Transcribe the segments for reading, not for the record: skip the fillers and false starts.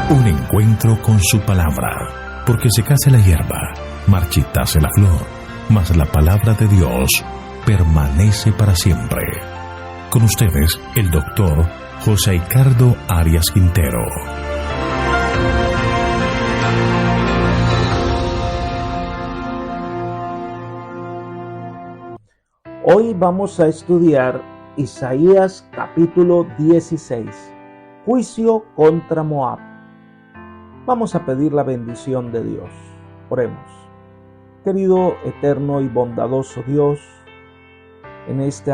Un encuentro con su palabra, porque secase la hierba, marchitase la flor, mas la palabra de Dios permanece para siempre. Con ustedes, el doctor José Ricardo Arias Quintero. Hoy vamos a estudiar Isaías capítulo 16, Juicio contra Moab. Vamos a pedir la bendición de Dios. Oremos. Querido, eterno y bondadoso Dios, en este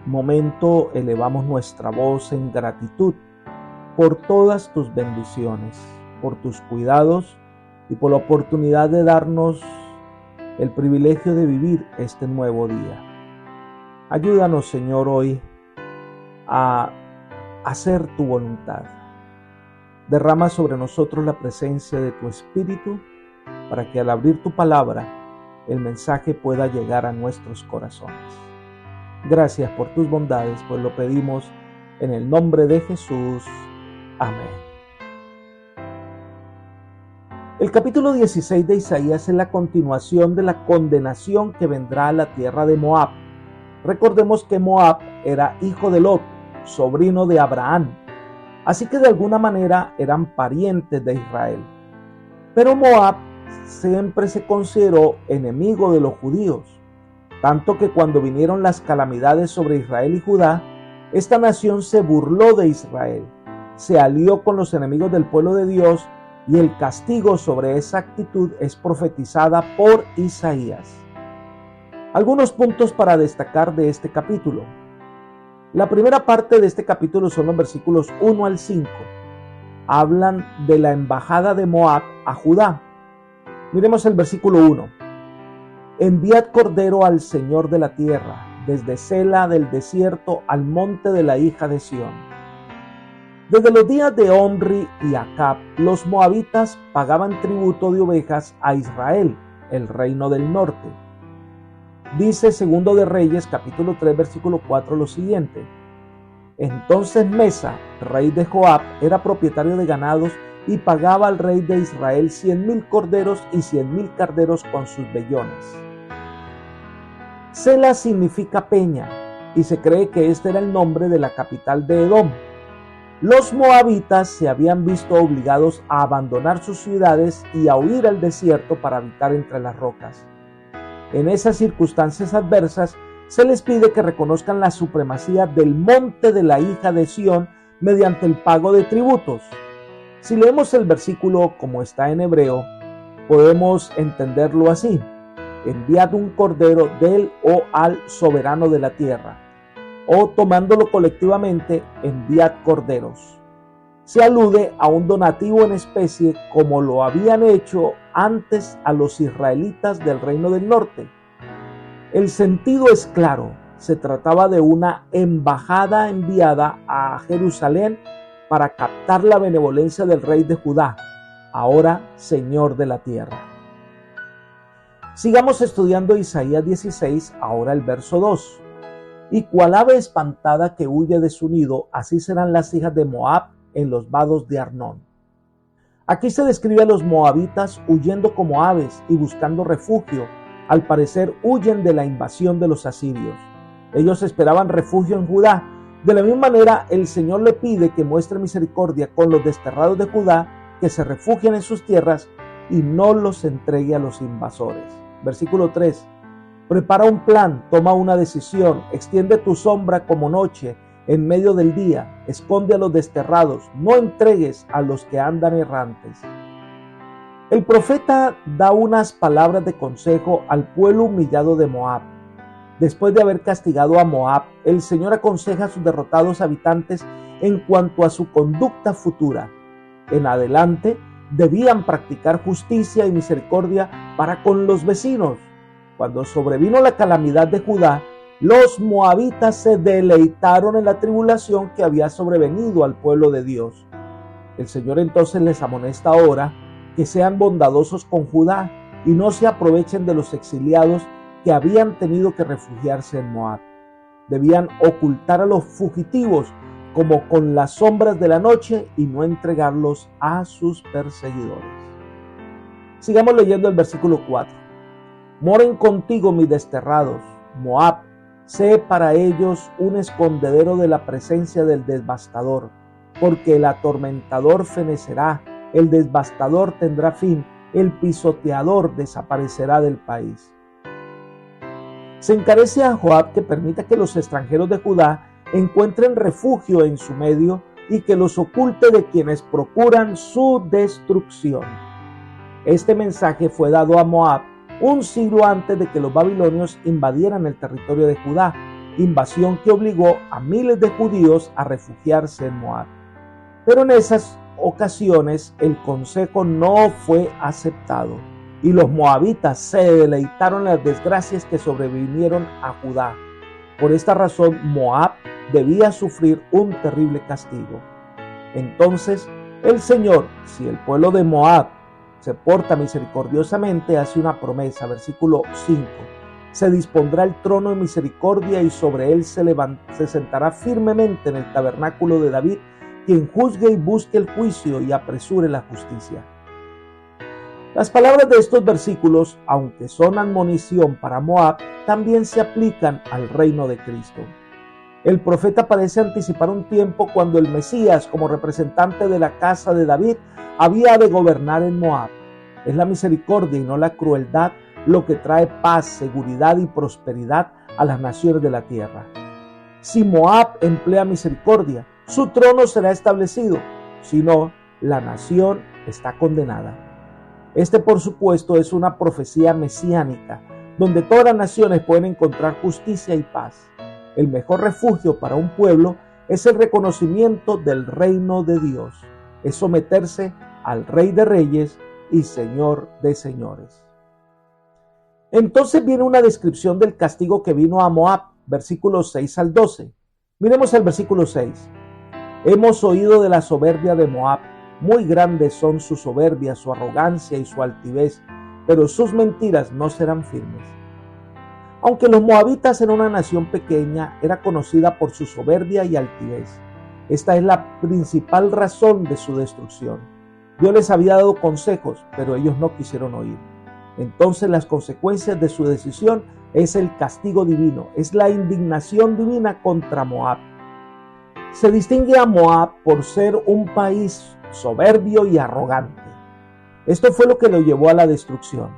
momento elevamos nuestra voz en gratitud por todas tus bendiciones, por tus cuidados y por la oportunidad de darnos el privilegio de vivir este nuevo día. Ayúdanos, Señor, hoy a hacer tu voluntad. Derrama sobre nosotros la presencia de tu Espíritu para que al abrir tu palabra el mensaje pueda llegar a nuestros corazones. Gracias por tus bondades, pues lo pedimos en el nombre de Jesús. Amén. El capítulo 16 de Isaías es la continuación de la condenación que vendrá a la tierra de Moab. Recordemos que Moab era hijo de Lot, sobrino de Abraham, así que de alguna manera eran parientes de Israel. Pero Moab siempre se consideró enemigo de los judíos, tanto que cuando vinieron las calamidades sobre Israel y Judá, esta nación se burló de Israel, se alió con los enemigos del pueblo de Dios y el castigo sobre esa actitud es profetizada por Isaías. Algunos puntos para destacar de este capítulo. La primera parte de este capítulo son los versículos 1 al 5. Hablan de la embajada de Moab a Judá. Miremos el versículo 1. Enviad cordero al Señor de la tierra, desde Sela del desierto al monte de la hija de Sión. Desde los días de Omri y Acab, los moabitas pagaban tributo de ovejas a Israel, el reino del norte. Dice Segundo de Reyes, capítulo 3, versículo 4, lo siguiente. Entonces Mesa, rey de Joab, era propietario de ganados y pagaba al rey de Israel 100,000 corderos y 100,000 carneros con sus vellones. Sela significa peña y se cree que este era el nombre de la capital de Edom. Los moabitas se habían visto obligados a abandonar sus ciudades y a huir al desierto para habitar entre las rocas. En esas circunstancias adversas, se les pide que reconozcan la supremacía del monte de la hija de Sión mediante el pago de tributos. Si leemos el versículo como está en hebreo, podemos entenderlo así: enviad un cordero del o al soberano de la tierra, o tomándolo colectivamente, enviad corderos. Se alude a un donativo en especie como lo habían hecho antes a los israelitas del reino del norte. El sentido es claro, se trataba de una embajada enviada a Jerusalén para captar la benevolencia del rey de Judá, ahora señor de la tierra. Sigamos estudiando Isaías 16, ahora el verso 2. Y cual ave espantada que huye de su nido, así serán las hijas de Moab en los vados de Arnón. Aquí se describe a los moabitas huyendo como aves y buscando refugio. Al parecer huyen de la invasión de los asirios. Ellos esperaban refugio en Judá. De la misma manera, el Señor le pide que muestre misericordia con los desterrados de Judá, que se refugien en sus tierras y no los entregue a los invasores. Versículo 3. Prepara un plan, toma una decisión, extiende tu sombra como noche en medio del día, esconde a los desterrados, no entregues a los que andan errantes. El profeta da unas palabras de consejo al pueblo humillado de Moab. Después de haber castigado a Moab, el Señor aconseja a sus derrotados habitantes en cuanto a su conducta futura. En adelante, debían practicar justicia y misericordia para con los vecinos. Cuando sobrevino la calamidad de Judá, los moabitas se deleitaron en la tribulación que había sobrevenido al pueblo de Dios. El Señor entonces les amonesta ahora que sean bondadosos con Judá y no se aprovechen de los exiliados que habían tenido que refugiarse en Moab. Debían ocultar a los fugitivos como con las sombras de la noche y no entregarlos a sus perseguidores. Sigamos leyendo el versículo 4. Moren contigo mis desterrados, Moab, sé para ellos un escondedero de la presencia del devastador, porque el atormentador fenecerá, el devastador tendrá fin, el pisoteador desaparecerá del país. Se encarece a Joab que permita que los extranjeros de Judá encuentren refugio en su medio y que los oculte de quienes procuran su destrucción. Este mensaje fue dado a Moab un siglo antes de que los babilonios invadieran el territorio de Judá, invasión que obligó a miles de judíos a refugiarse en Moab. Pero en esas ocasiones el consejo no fue aceptado y los moabitas se deleitaron en las desgracias que sobrevinieron a Judá. Por esta razón Moab debía sufrir un terrible castigo. Entonces el Señor, si el pueblo de Moab se porta misericordiosamente, hace una promesa, versículo 5. Se dispondrá el trono de misericordia y sobre él se sentará firmemente en el tabernáculo de David, quien juzgue y busque el juicio y apresure la justicia. Las palabras de estos versículos, aunque son admonición para Moab, también se aplican al reino de Cristo. El profeta parece anticipar un tiempo cuando el Mesías, como representante de la casa de David, había de gobernar en Moab. Es la misericordia y no la crueldad lo que trae paz, seguridad y prosperidad a las naciones de la tierra. Si Moab emplea misericordia, su trono será establecido, si no, la nación está condenada. Este, por supuesto, es una profecía mesiánica, donde todas las naciones pueden encontrar justicia y paz. El mejor refugio para un pueblo es el reconocimiento del reino de Dios, es someterse al Rey de Reyes y Señor de Señores. Entonces viene una descripción del castigo que vino a Moab, versículos 6 al 12. Miremos el versículo 6. Hemos oído de la soberbia de Moab, muy grandes son su soberbia, su arrogancia y su altivez, pero sus mentiras no serán firmes. Aunque los moabitas eran una nación pequeña, era conocida por su soberbia y altivez. Esta es la principal razón de su destrucción. Dios les había dado consejos, pero ellos no quisieron oír. Entonces las consecuencias de su decisión es el castigo divino, es la indignación divina contra Moab. Se distingue a Moab por ser un país soberbio y arrogante. Esto fue lo que lo llevó a la destrucción.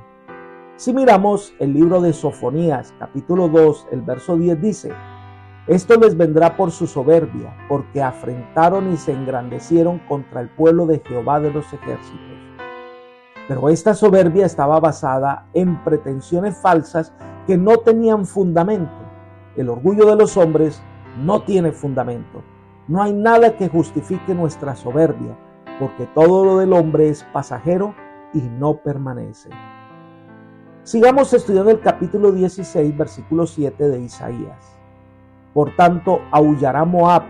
Si miramos el libro de Sofonías, capítulo 2, el verso 10 dice: esto les vendrá por su soberbia, porque afrentaron y se engrandecieron contra el pueblo de Jehová de los ejércitos. Pero esta soberbia estaba basada en pretensiones falsas que no tenían fundamento. El orgullo de los hombres no tiene fundamento. No hay nada que justifique nuestra soberbia, porque todo lo del hombre es pasajero y no permanece. Sigamos estudiando el capítulo 16, versículo 7 de Isaías. Por tanto, aullará Moab,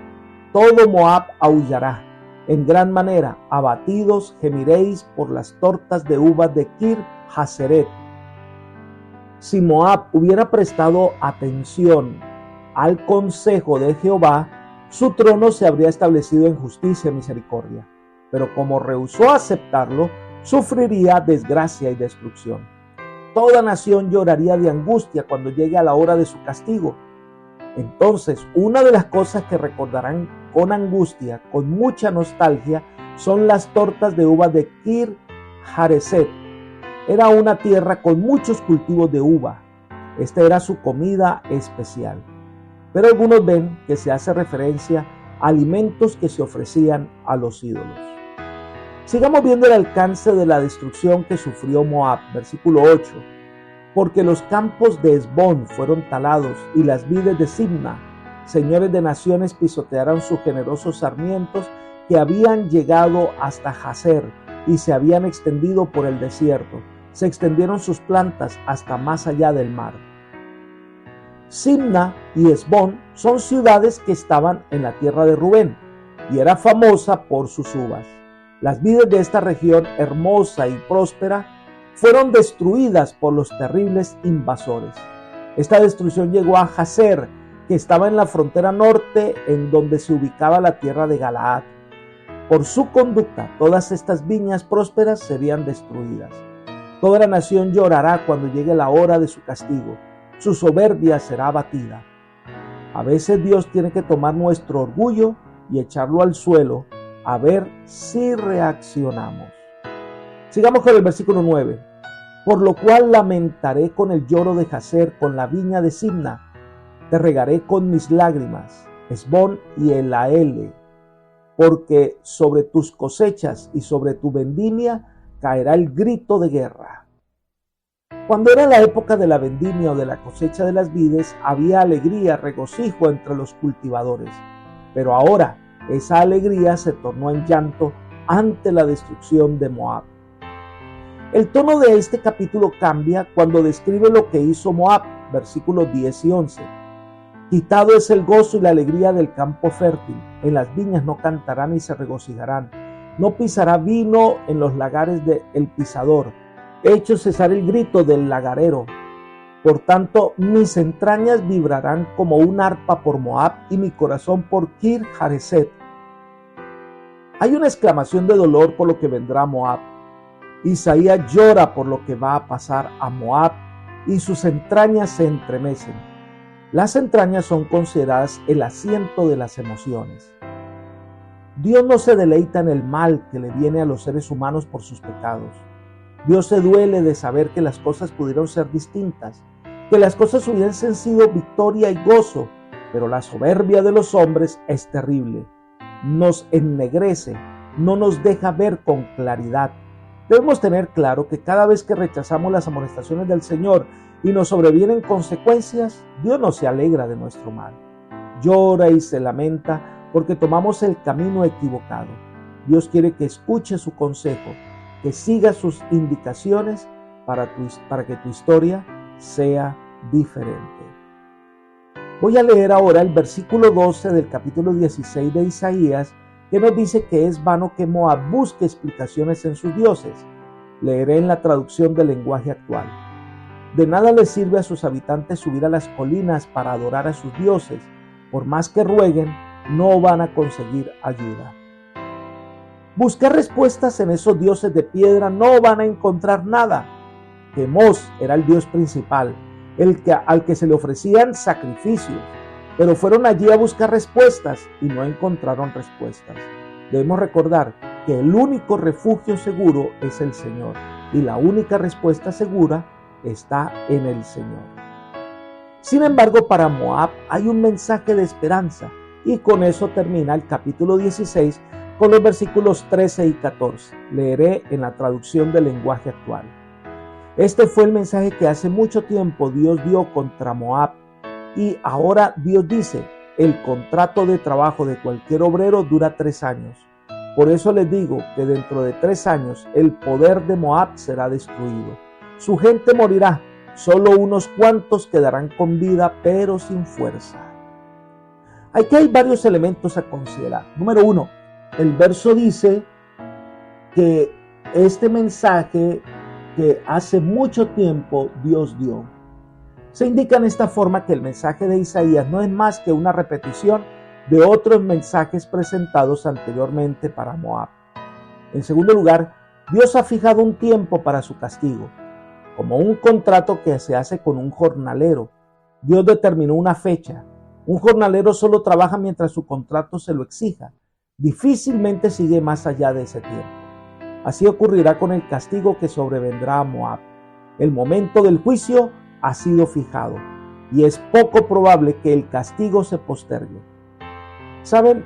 todo Moab aullará, en gran manera, abatidos gemiréis por las tortas de uvas de Kir Haseret. Si Moab hubiera prestado atención al consejo de Jehová, su trono se habría establecido en justicia y misericordia. Pero como rehusó aceptarlo, sufriría desgracia y destrucción. Toda nación lloraría de angustia cuando llegue a la hora de su castigo. Entonces, una de las cosas que recordarán con angustia, con mucha nostalgia, son las tortas de uvas de Kir Hareset. Era una tierra con muchos cultivos de uva. Esta era su comida especial. Pero algunos ven que se hace referencia a alimentos que se ofrecían a los ídolos. Sigamos viendo el alcance de la destrucción que sufrió Moab, versículo 8. Porque los campos de Hesbón fueron talados y las vides de Sibma, señores de naciones, pisotearon sus generosos sarmientos que habían llegado hasta Jazer y se habían extendido por el desierto. Se extendieron sus plantas hasta más allá del mar. Sibma y Hesbón son ciudades que estaban en la tierra de Rubén y era famosa por sus uvas. Las vides de esta región hermosa y próspera fueron destruidas por los terribles invasores. Esta destrucción llegó a Jazer que estaba en la frontera norte, en donde se ubicaba la tierra de Galaad. Por su conducta, todas estas viñas prósperas serían destruidas. Toda la nación llorará cuando llegue la hora de su castigo. Su soberbia será abatida. A veces Dios tiene que tomar nuestro orgullo y echarlo al suelo a ver si reaccionamos. Sigamos con el versículo 9. Por lo cual lamentaré con el lloro de Jazer, con la viña de Simna. Te regaré con mis lágrimas, Hesbón y Elaele, porque sobre tus cosechas y sobre tu vendimia caerá el grito de guerra. Cuando era la época de la vendimia o de la cosecha de las vides, había alegría, regocijo entre los cultivadores. Pero ahora esa alegría se tornó en llanto ante la destrucción de Moab. El tono de este capítulo cambia cuando describe lo que hizo Moab, versículos 10 y 11. Quitado es el gozo y la alegría del campo fértil. En las viñas no cantarán ni se regocijarán. No pisará vino en los lagares del pisador. Hecho cesar el grito del lagarero. Por tanto, mis entrañas vibrarán como un arpa por Moab y mi corazón por Kir Hareset. Hay una exclamación de dolor por lo que vendrá a Moab. Isaías llora por lo que va a pasar a Moab y sus entrañas se entremecen. Las entrañas son consideradas el asiento de las emociones. Dios no se deleita en el mal que le viene a los seres humanos por sus pecados. Dios se duele de saber que las cosas pudieron ser distintas, que las cosas hubiesen sido victoria y gozo, pero la soberbia de los hombres es terrible. Nos ennegrece, no nos deja ver con claridad. Debemos tener claro que cada vez que rechazamos las amonestaciones del Señor y nos sobrevienen consecuencias, Dios no se alegra de nuestro mal. Llora y se lamenta porque tomamos el camino equivocado. Dios quiere que escuche su consejo, que siga sus indicaciones para que tu historia sea diferente. Voy a leer ahora el versículo 12 del capítulo 16 de Isaías, que nos dice que es vano que Moab busque explicaciones en sus dioses. Leeré en la traducción del lenguaje actual. De nada les sirve a sus habitantes subir a las colinas para adorar a sus dioses. Por más que rueguen, no van a conseguir ayuda. Buscar respuestas en esos dioses de piedra no van a encontrar nada. Quemos era el dios principal, al que se le ofrecían sacrificios, pero fueron allí a buscar respuestas y no encontraron respuestas. Debemos recordar que el único refugio seguro es el Señor y la única respuesta segura está en el Señor. Sin embargo, para Moab hay un mensaje de esperanza y con eso termina el capítulo 16 con los versículos 13 y 14. Leeré en la traducción del lenguaje actual. Este fue el mensaje que hace mucho tiempo Dios dio contra Moab y ahora Dios dice, el contrato de trabajo de cualquier obrero dura 3 años. Por eso les digo que dentro de 3 años el poder de Moab será destruido. Su gente morirá, solo unos cuantos quedarán con vida, pero sin fuerza. Aquí hay varios elementos a considerar. Número 1, el verso dice que este mensaje que hace mucho tiempo Dios dio. Se indica en esta forma que el mensaje de Isaías no es más que una repetición de otros mensajes presentados anteriormente para Moab. En segundo lugar, Dios ha fijado un tiempo para su castigo, como un contrato que se hace con un jornalero. Dios determinó una fecha. Un jornalero solo trabaja mientras su contrato se lo exija. Difícilmente sigue más allá de ese tiempo. Así ocurrirá con el castigo que sobrevendrá a Moab. El momento del juicio ha sido fijado y es poco probable que el castigo se postergue. ¿Saben?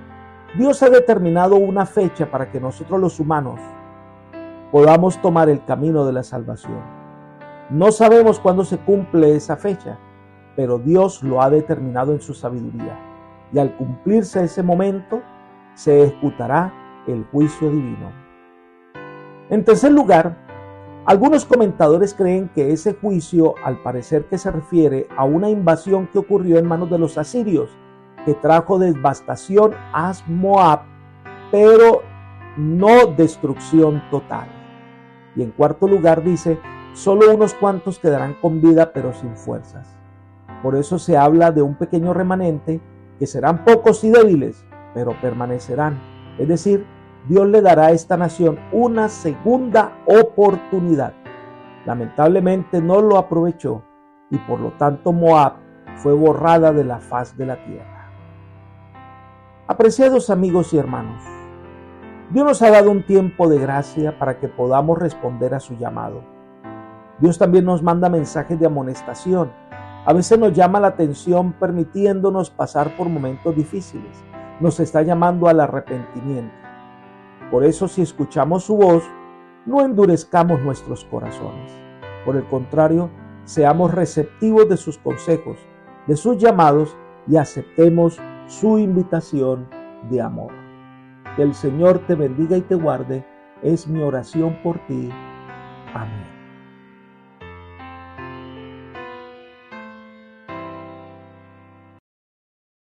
Dios ha determinado una fecha para que nosotros los humanos podamos tomar el camino de la salvación. No sabemos cuándo se cumple esa fecha, pero Dios lo ha determinado en su sabiduría. Y al cumplirse ese momento, se ejecutará el juicio divino. En tercer lugar, algunos comentadores creen que ese juicio, al parecer que se refiere a una invasión que ocurrió en manos de los asirios, que trajo devastación a Moab, pero no destrucción total. Y en cuarto lugar dice, solo unos cuantos quedarán con vida pero sin fuerzas. Por eso se habla de un pequeño remanente que serán pocos y débiles, pero permanecerán. Es decir, Dios le dará a esta nación una segunda oportunidad. Lamentablemente no lo aprovechó y por lo tanto Moab fue borrada de la faz de la tierra. Apreciados amigos y hermanos, Dios nos ha dado un tiempo de gracia para que podamos responder a su llamado. Dios también nos manda mensajes de amonestación. A veces nos llama la atención permitiéndonos pasar por momentos difíciles. Nos está llamando al arrepentimiento. Por eso, si escuchamos su voz, no endurezcamos nuestros corazones. Por el contrario, seamos receptivos de sus consejos, de sus llamados y aceptemos su invitación de amor. Que el Señor te bendiga y te guarde, es mi oración por ti. Amén.